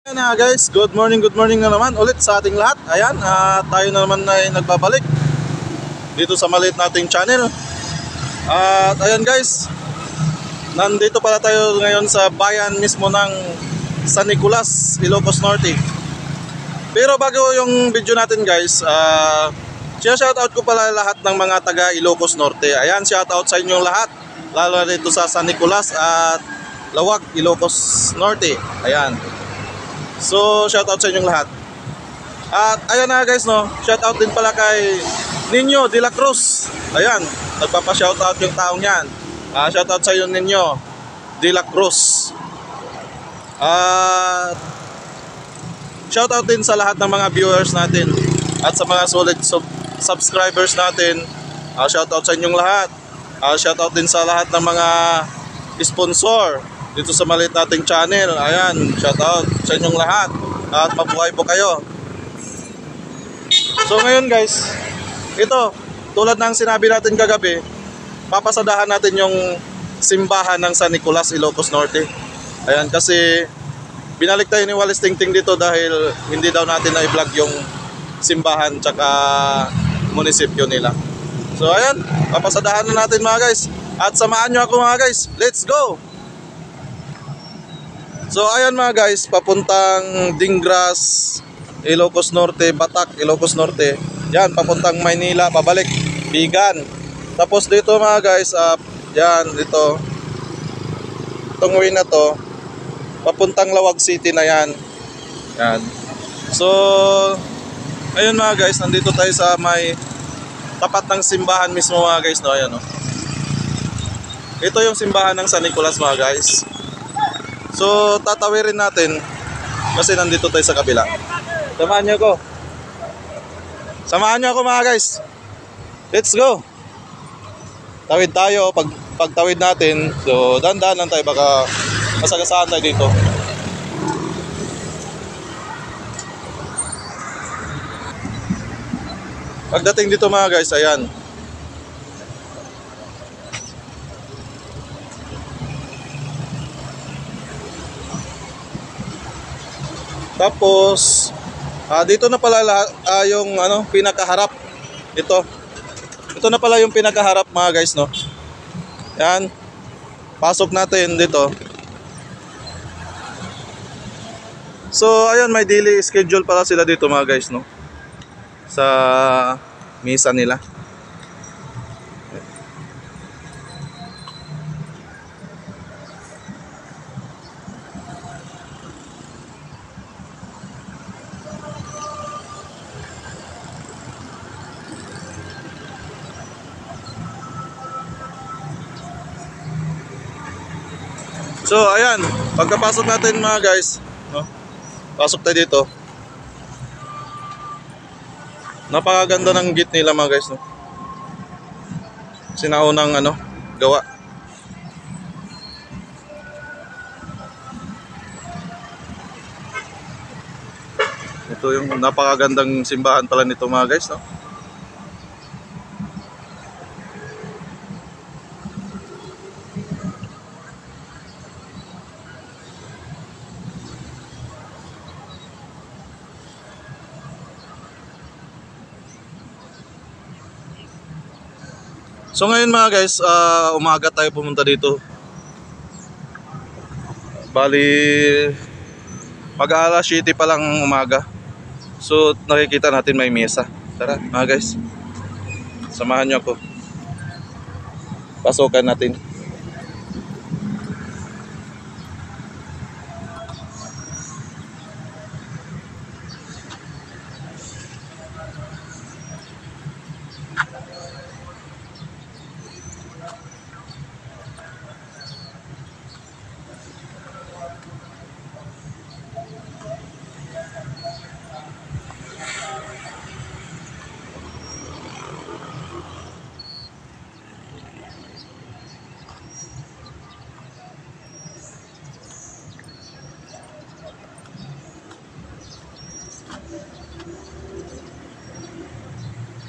Ayan na guys, good morning na naman ulit sa ating lahat. Ayan, tayo na naman ay nagbabalik dito sa maliit nating channel. At ayan guys, nandito pala tayo ngayon sa bayan mismo ng San Nicolas, Ilocos Norte. Pero bago yung video natin guys, shoutout ko pala lahat ng mga taga Ilocos Norte. Ayan, shoutout sa inyong lahat, lalo na dito sa San Nicolas at Lawag, Ilocos Norte. Ayan. So, shoutout sa inyong lahat. At ayan na guys, no, shoutout din pala kay Nino de la Cruz. Ayan, nagpapa-shoutout yung taong yan. Shoutout sa iyo Nino de la Cruz. At shoutout din sa lahat ng mga viewers natin at sa mga solid subscribers natin. Shoutout sa inyong lahat. Shoutout din sa lahat ng mga sponsor dito sa maliit nating channel. Ayan, shoutout sa inyong lahat at mabuhay po kayo. So ngayon guys, ito, tulad ng sinabi natin kagabi, papasadahan natin yung simbahan ng San Nicolas, Ilocos Norte. Ayan, kasi binalik tayo ni Wallace Tingting dito dahil hindi daw natin na-vlog yung simbahan tsaka munisipyo nila. So ayan, papasadahan na natin mga guys. At samahan nyo ako mga guys, let's go! So ayan mga guys, papuntang Dingras, Ilocos Norte, Batak, Ilocos Norte. Yan, papuntang Maynila, pabalik, Bigan. Tapos dito mga guys, yan, dito. Itong way na to, papuntang Lawag City na yan. Yan. So, ayun mga guys, nandito tayo sa may tapat ng simbahan mismo mga guys. No? Ayan, no? Ito yung simbahan ng San Nicolas mga guys. So tatawirin natin kasi nandito tayo sa kabila. Samahan niyo ako. Samahan niyo ako mga guys. Let's go. Tawid tayo. Pagtawid natin, so dahan-dahan lang tayo, baka masagasaan tayo dito. Pagdating dito mga guys, ayan. Tapos dito na pala yung pinakaharap. Ito na pala yung pinakaharap mga guys, no. Yan. Pasok natin dito. So ayun, may daily schedule pala sila dito mga guys, no. Sa misa nila. So ayan, pagkapasok natin mga guys, no? Pasok tayo dito. Napakaganda ng gate nila mga guys, no? Sinaunang gawa. Ito yung napakagandang simbahan pala nito mga guys, no? So ngayon mga guys, umaga tayo pumunta dito. Bali, mag-alas 7 pa lang umaga. So nakikita natin may mesa. Tara mga guys, samahan nyo ako. Pasokan natin.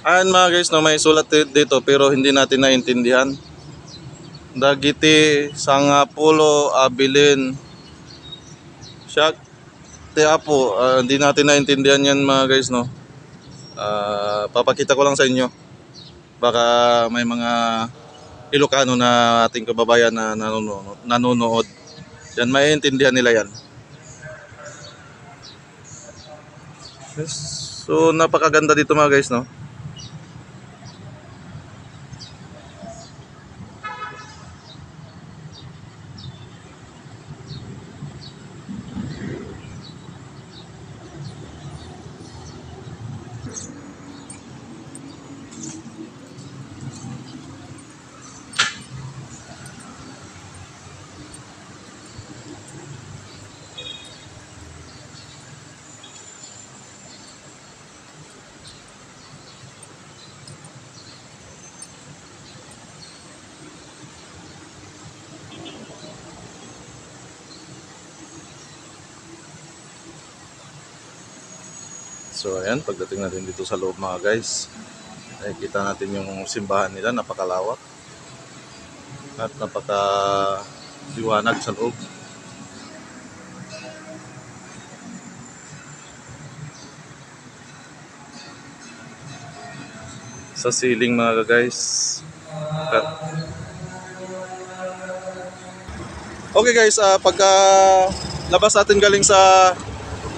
Ayan mga guys, no, may sulat dito pero hindi natin naintindihan. Dagiti Sangapulo Abilin Siak Norte Apo, hindi natin naintindihan yan mga guys, no. Papakita ko lang sa inyo. Baka may mga Ilocano na ating kababayan na nanonood. Yan, maiintindihan nila yan. So napakaganda dito mga guys, no. So ayan, pagdating natin dito sa loob mga guys, nakikita natin yung simbahan nila, napakalawak at napakaliwanag sa loob. Sa ceiling mga guys. Okay guys, pagka labas natin galing sa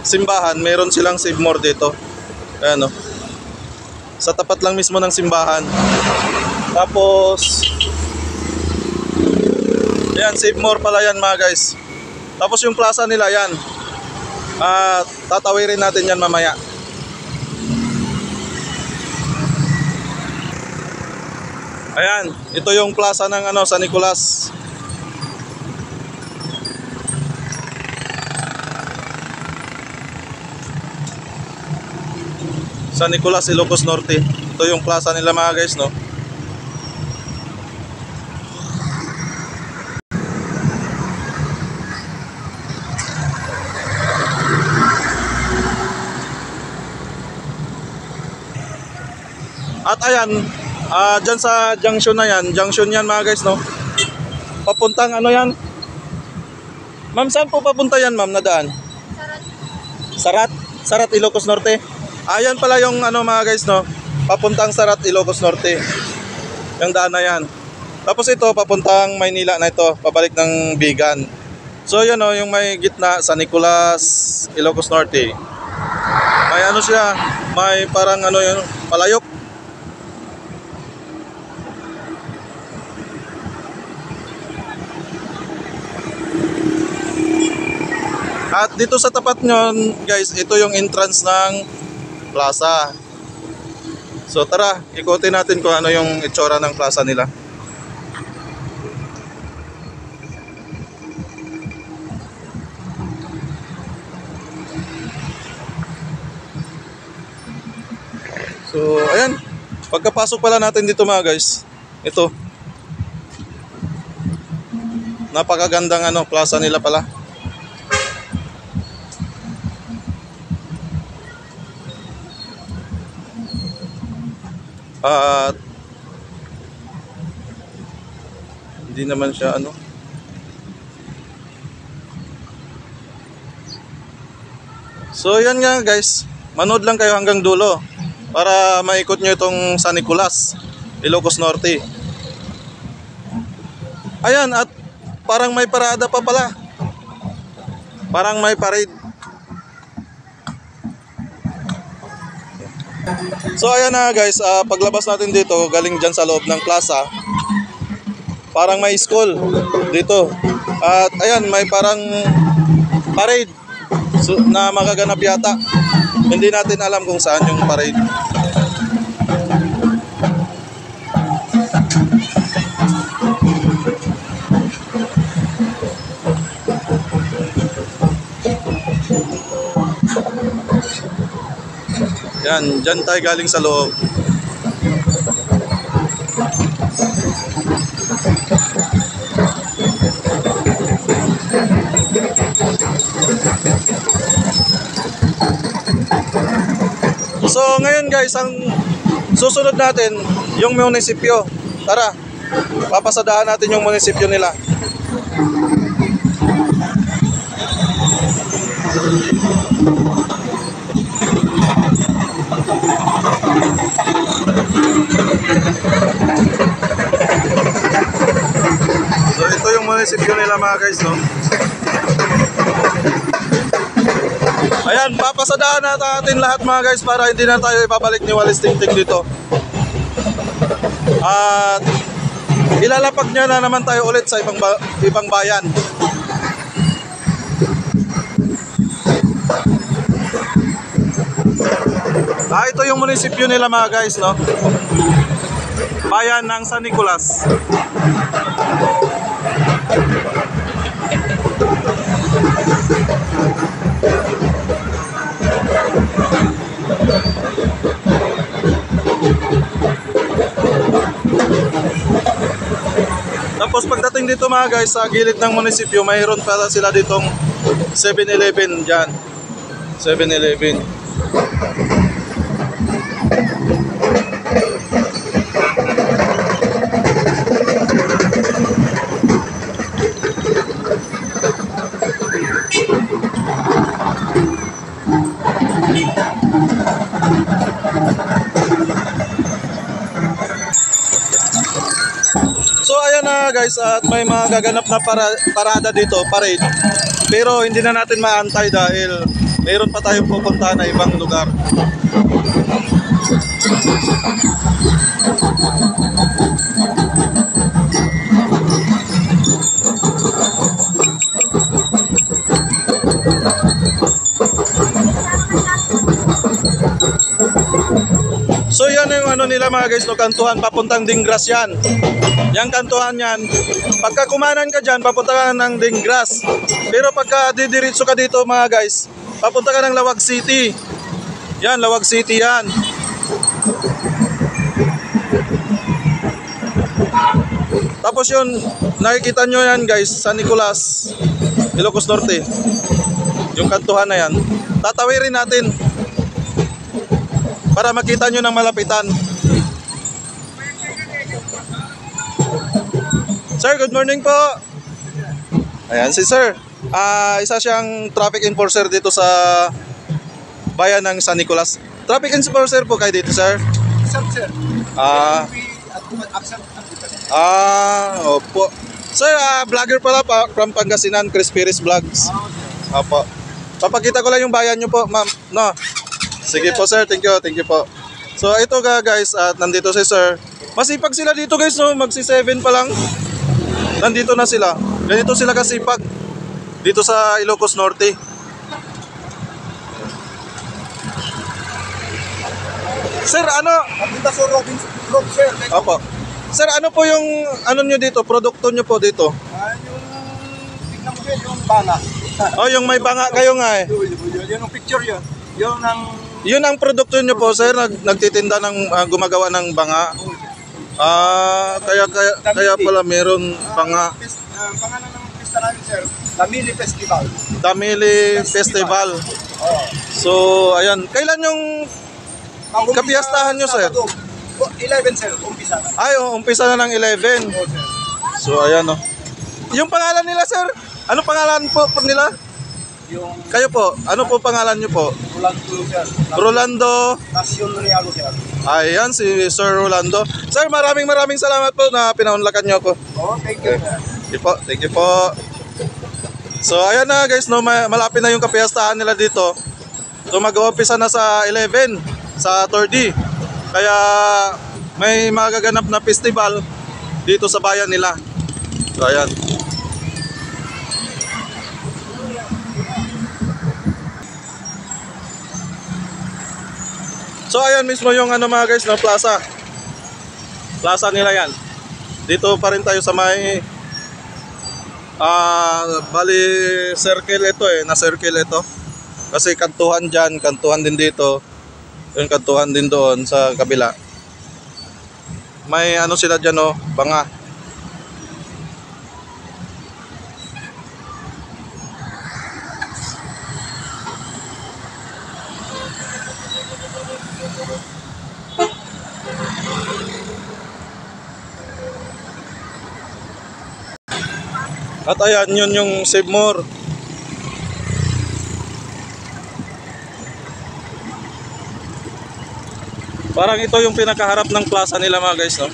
simbahan, meron silang Save More dito. Ayan, no? Sa tapat lang mismo ng simbahan. Tapos ayan, Save More pala yan mga guys. Tapos yung plaza nila yan, tatawirin natin yan mamaya. Ayan, ito yung plaza ng San Nicolas. San Nicolas, Ilocos Norte. Ito yung plaza nila mga guys, no. At ayan, dyan sa junction na yan, junction yan mga guys, no. Papuntang yan? Ma'am, saan po papunta yan ma'am na daan? Sarat? Sarat, Ilocos Norte? Ayan pala yung mga guys, no. Papuntang Sarat, Ilocos Norte. Yung daan na yan. Tapos ito papuntang Maynila na ito, pabalik ng Bigan. So yan, no, yung may gitna, San Nicolas, Ilocos Norte. May siya, may parang yun, palayok. At dito sa tapat nyo guys, ito yung entrance ng plaza. So tara, ikutin natin kung ano yung itsura ng plaza nila. So ayan, pagkapasok pala natin dito mga guys, ito napakagandang plaza nila pala. At hindi naman siya So yan nga guys, manood lang kayo hanggang dulo para maikot nyo itong San Nicolas, Ilocos Norte. Ayan, at parang may parada pa pala. Parang may parade. So ayan na guys, paglabas natin dito, galing dyan sa loob ng plaza, parang may school dito. At ayan, may parang parade na magaganap yata. Hindi natin alam kung saan yung parade. Yan, dyan tayo galing sa loob. So ngayon guys, ang susunod natin yung munisipyo. Tara, papasadahan natin yung munisipyo nila. So ito yung munisipyo nila mga guys, no? Ayan, papasadahan natin lahat mga guys para hindi na tayo ibabalik ni Walis Tingting dito. At ilalapag niya na naman tayo ulit sa ibang bayan. Ito yung munisipyo nila mga guys, no? Bayan ng San Nicolas. Tapos pagdating dito mga guys, sa gilid ng munisipyo, mayroon pala sila ditong 7-Eleven dyan. 7-Eleven. So ayan na guys, at may mga gaganap na parada dito, parade. Pero hindi na natin maantay dahil mayroon pa tayong pupuntahan na ibang lugar. So yan yung ano nila mga guys, no, kantuhan papuntang Dingras yan. Yang kantuhan yan, pagka kumanan ka dyan, papunta ka ng Dingras. Pero pagka didiritso ka dito mga guys, papunta ka ng Lawag City. Yan, Lawag City yan. Tapos yun, nakikita nyo yan guys, San Nicolas, Ilocos Norte. Yung kantuhan na yan, tatawirin natin para makita nyo ng malapitan. Sir, good morning po. Ayan si sir. Isa siyang traffic enforcer dito sa bayan ng San Nicolas. Traffic enforcer po kayo dito, sir? Sir. Opo. Sir, vlogger pala from Pangasinan, Chris Perez Vlogs. Opo. Papakita ko lang yung bayan nyo po, ma'am. No. Sige po sir, thank you po. So ito guys, at nandito si sir. Masipag sila dito guys, no? Magsi-7 pa lang. Nandito na sila. Ganito sila kasipag dito sa Ilocos Norte. Sir, ano? Punta sa Robinson Group, sir. Opo. Sir, ano po yung ano nyo dito, produkto nyo po dito? Yung tignan mo sir, yung banga. Oh, yung may banga kayo nga eh. Yun yung picture yun. Yun ang produkto nyo po, sir, nagtitinda ng gumagawa ng banga. Kaya pala meron banga. Pangalan ng pista namin, sir, Damili Festival. Damili Festival. So, ayan. Kailan yung kapiyastahan nyo, sir? 11, sir, umpisa na. Ay, umpisa na ng 11. So, ayan, oh. Yung pangalan nila, sir? Ano pangalan po nila? Yung Kayo po, ano po pangalan nyo po? Rolando, sir. Rolando. Nasyon Realo, sir. Ayan, si Sir Rolando. Sir, maraming salamat po na pinaunlakan nyo ako. Oh, thank you, sir. Thank you po. So, ayan na guys, no, malapit na yung kapiyastahan nila dito. So, mag-uumpisa na sa 11, sa 3rd. Kaya, may magaganap na festival dito sa bayan nila. So, ayan. So ayan mismo yung ano mga guys, na plaza. Plaza nila yan. Dito pa rin tayo sa may bali circle ito eh, na circle ito. Kasi kantuhan dyan, kantuhan din dito. Yung kantuhan din doon sa kabila. May ano sila dyan oh, banga. At ayan, yun yung Save More. Parang ito yung pinakaharap ng plaza nila mga guys, no?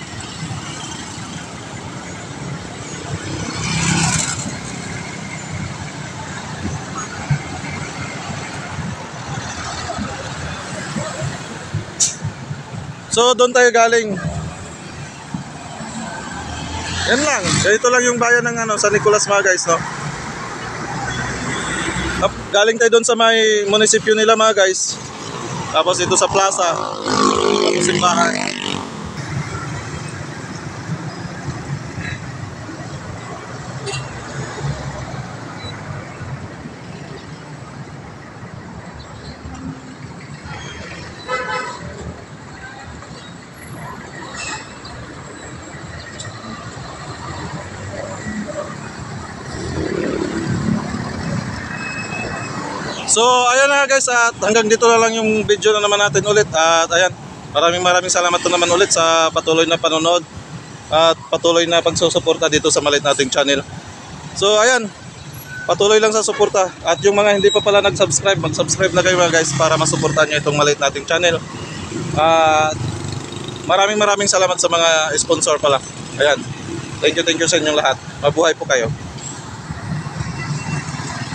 So doon tayo galing. Yan lang. Ito lang yung bayan ng San Nicolas mga guys, no? Galing tayo doon sa may munisipyo nila mga guys. Tapos ito sa plaza. Tapos simbahan. So ayan na guys, at hanggang dito na lang yung video na naman natin ulit. At ayan, maraming salamat na naman ulit sa patuloy na panonood at patuloy na pagsusuporta dito sa maliit nating channel. So ayan, patuloy lang sa suporta. At yung mga hindi pa pala nag-subscribe, mag-subscribe na kayo mga guys para masuportahan nyo itong maliit nating channel. At maraming salamat sa mga sponsor pala. Ayan, thank you sa inyong lahat. Mabuhay po kayo.